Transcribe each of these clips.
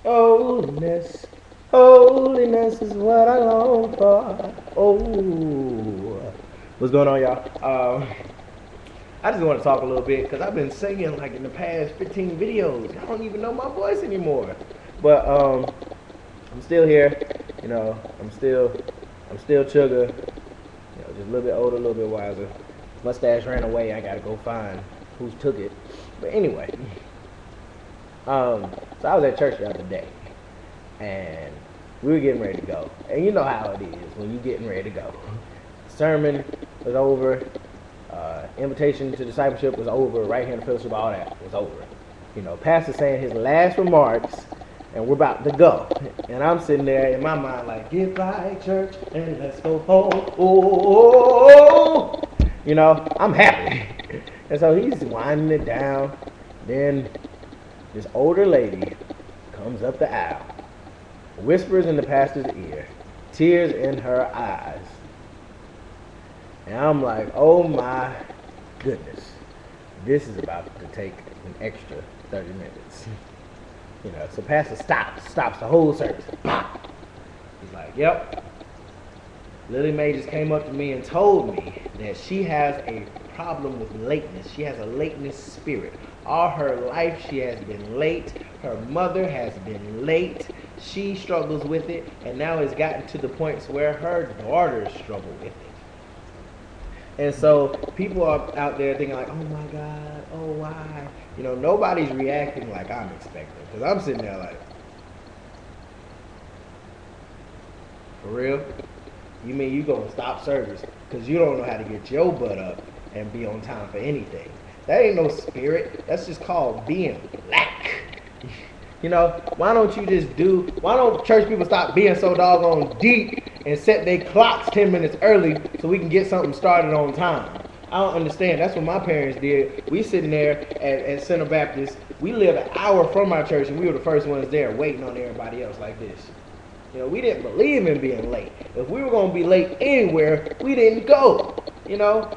Holiness, holiness is what I long for. Oh, what's going on, y'all? I just want to talk a little bit because I've been singing like in the past 15 videos. I don't even know my voice anymore. But I'm still here. You know, I'm still chugger. You know, just a little bit older, a little bit wiser. Mustache ran away. I gotta go find who's took it. But anyway, so I was at church the other day, and we were getting ready to go. And you know how it is when you getting ready to go. Sermon was over. Invitation to discipleship was over. Right hand of fellowship, all that was over. You know, pastor saying his last remarks, and we're about to go. And I'm sitting there in my mind like, get right, church, and let's go home. Oh, you know, I'm happy. And so he's winding it down. Then this older lady comes up the aisle, whispers in the pastor's ear, tears in her eyes. And I'm like, oh my goodness, this is about to take an extra 30 minutes. You know, so pastor stops the whole service. He's like, yep. Lily Mae just came up to me and told me that she has a problem with lateness. She has a lateness spirit. All her life she has been late. Her mother has been late. She struggles with it, and now it's gotten to the point where her daughters struggle with it. And so people are out there thinking like, oh my God, oh why? You know, nobody's reacting like I'm expecting. Because I'm sitting there like, for real? You mean you gonna stop service because you don't know how to get your butt up and be on time for anything? That ain't no spirit. That's just called being black. You know, why don't church people stop being so doggone deep and set their clocks 10 minutes early so we can get something started on time? I don't understand. That's what my parents did. We sitting there at Center Baptist. We live an hour from our church, and we were the first ones there waiting on everybody else like this. You know, we didn't believe in being late. If we were going to be late anywhere, we didn't go. You know,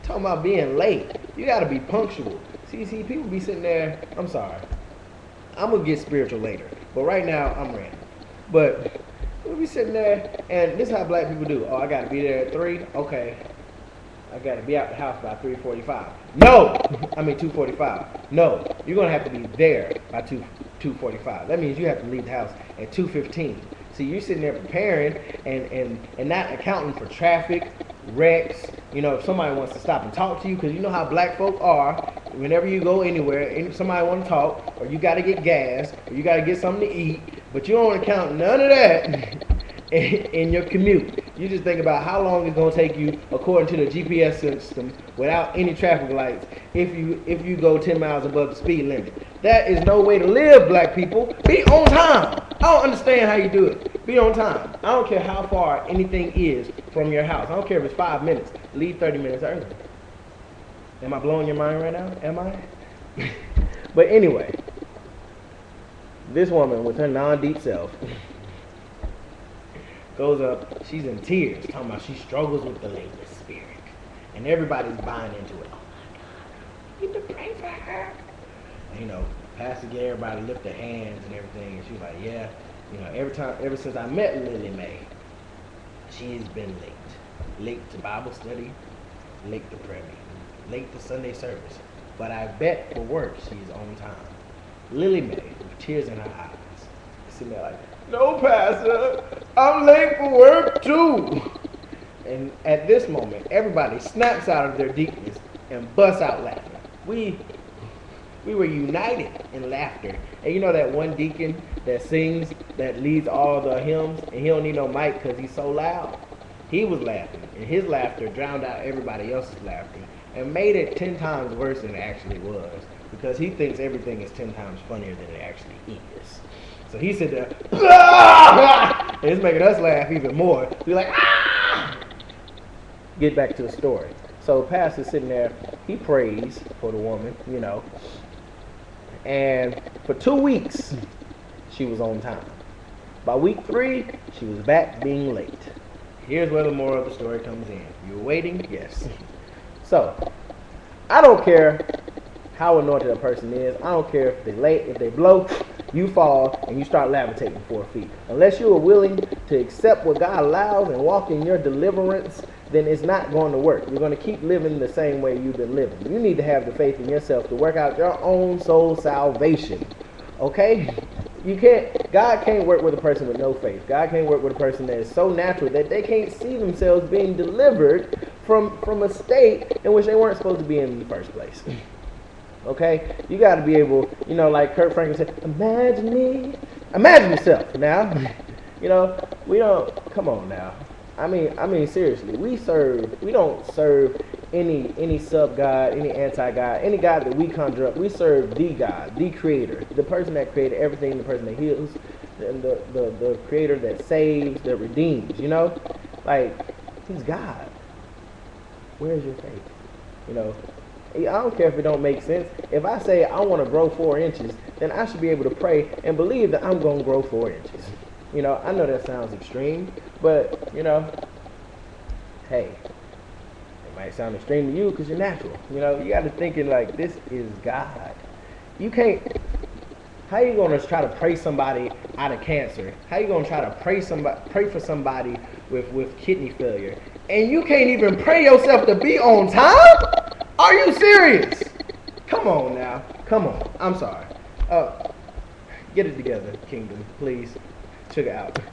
talking about being late. You got to be punctual. See, people be sitting there. I'm sorry. I'm going to get spiritual later. But right now, I'm ready. But we'll be sitting there, and this is how black people do. Oh, I got to be there at 3? Okay. I got to be out the house by 3:45. No! I mean 2:45. No. You're going to have to be there by 2:45. That means you have to leave the house at 2:15. See, you're sitting there preparing and not accounting for traffic, wrecks. You know, if somebody wants to stop and talk to you, because you know how black folk are. Whenever you go anywhere, and somebody want to talk, or you got to get gas, or you got to get something to eat, but you don't account none of that in your commute. You just think about how long it's going to take you according to the GPS system without any traffic lights if you go 10 miles above the speed limit. That is no way to live, black people. Be on time. I don't understand how you do it. Be on time. I don't care how far anything is from your house. I don't care if it's 5 minutes. Leave 30 minutes early. Am I blowing your mind right now? Am I? But anyway, this woman with her non-deep self goes up, she's in tears, talking about she struggles with the lateness spirit. And everybody's buying into it. Oh my God, you need to pray for her. And, you know, pastor get everybody to lift their hands and everything. And she's like, yeah, you know, ever since I met Lily Mae, she's been late. Late to Bible study, late to prayer meeting, late to Sunday service. But I bet for work she's on time. Lily Mae, with tears in her eyes, sitting there like, no, Pastor, I'm late for work too. And at this moment, everybody snaps out of their deepness and busts out laughing. We were united in laughter. And you know that one deacon that sings, that leads all the hymns, and he don't need no mic because he's so loud? He was laughing, and his laughter drowned out everybody else's laughter and made it 10 times worse than it actually was, because he thinks everything is 10 times funnier than it actually is. So he said there, and it's making us laugh even more. We're like, ah! Get back to the story. So pastor's sitting there, he prays for the woman, you know, and for 2 weeks, she was on time. By week 3, she was back being late. Here's where the moral of the story comes in. You were waiting? Yes. So, I don't care how anointed a person is. I don't care if they're late, if they blow. you fall and you start levitating 4 feet. Unless you are willing to accept what God allows and walk in your deliverance, then it's not going to work. You're going to keep living the same way you've been living. You need to have the faith in yourself to work out your own soul salvation. Okay? God can't work with a person with no faith. God can't work with a person that is so natural that they can't see themselves being delivered from a state in which they weren't supposed to be in the first place. Okay? You got to be able, like Kurt Franklin said, imagine me. Imagine yourself now. We don't, come on now. I mean seriously, we don't serve any sub-God, any anti-God, any God that we conjure up. We serve the God, the creator, the person that created everything, the person that heals, and the creator that saves, that redeems, Like, he's God. Where's your faith? I don't care if it don't make sense. If I say I want to grow 4 inches, then I should be able to pray and believe that I'm going to grow 4 inches. I know that sounds extreme, but, hey, it might sound extreme to you because you're natural. You got to thinking like, this is God. You can't, how you going to try to pray somebody out of cancer? How you going to try to pray for somebody with kidney failure? And you can't even pray yourself to be on time? Are you serious? Come on now. Come on. I'm sorry. Get it together, Kingdom, please. Sugar out.